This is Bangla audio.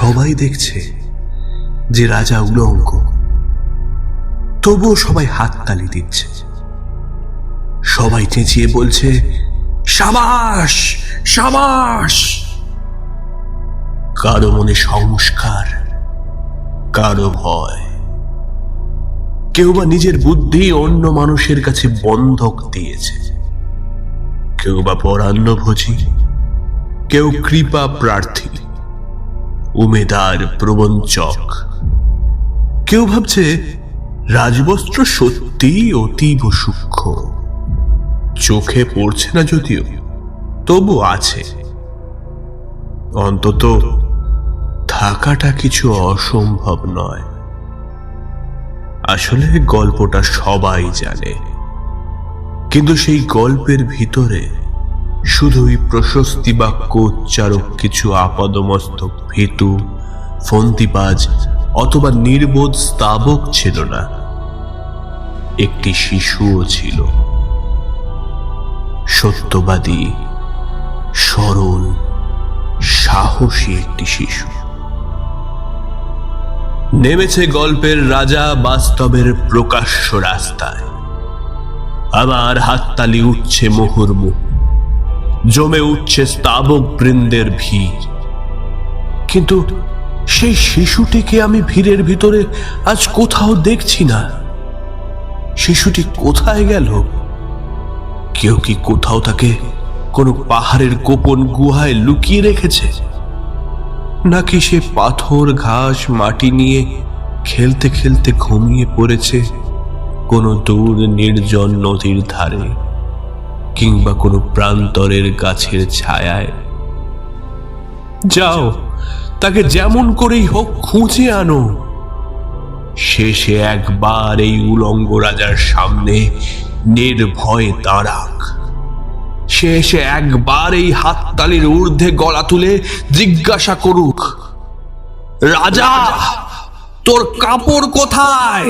সবাই দেখছে যে রাজা উলঙ্গ, তবুও সবাই হাততালি দিচ্ছে। সবাই চেঁচিয়ে বলছে, সাবাস সাবাস। কারো মনে সংস্কার, কারো ভয়, কেউ বা নিজের বুদ্ধি অন্য মানুষের কাছে বন্ধক দিয়েছে, কেউ বা পরান্নভোজী, কেউ কৃপা প্রার্থী, উমেদার প্রবঞ্চক। কেউ ভাবছে রাজবস্ত্র সত্যিই অতীব সূক্ষ্ম, চোখে পড়ছে না যদিও, তবু আছে। অন্তত থাকাটা কিছু অসম্ভব নয়। আসলে গল্পটা সবাই জানে, কিন্তু সেই গল্পের ভিতরে শুধুই প্রশস্তি বাক্য উচ্চারক কিছু আপাদমস্তক ভীতু, ফন্দিবাজ অথবা নির্বোধ স্তাবক ছিল না, একটি শিশুও ছিল। সত্যবাদী, সরল, সাহসী একটি শিশু। নেমেছে গল্পের রাজা বাস্তবের প্রকাশ্য রাস্তায়। আবার হাততালি উঠছে মুহুর্মুহু, জমে উঠছে স্তাবক বৃন্দের ভিড়। কিন্তু সেই শিশুটিকে আমি ভিড়ের ভিতরে আজ কোথাও দেখছি না। শিশুটি কোথায় গেল? কেউ কি কোথাও তাকে কোনো পাহাড়ের গোপন গুহায় লুকিয়ে রেখেছে? নাকি সে পাথর, ঘাস, মাটি নিয়ে খেলতে খেলতে ঘুমিয়ে পড়েছে কোনো দূর নির্জন নদীর ধারে, কিংবা কোনো প্রান্তরের গাছের ছায়ায়? যাও, তাকে যেমন করেই হোক খুঁজে আনো। শেষে একবার এই উলঙ্গ রাজার সামনে নির্ভয়ে দাঁড়াক। শেষে একবার এই হাততালির ঊর্ধ্বে গলা তুলে জিজ্ঞাসা করুক, রাজা, তোর কাপড় কোথায়?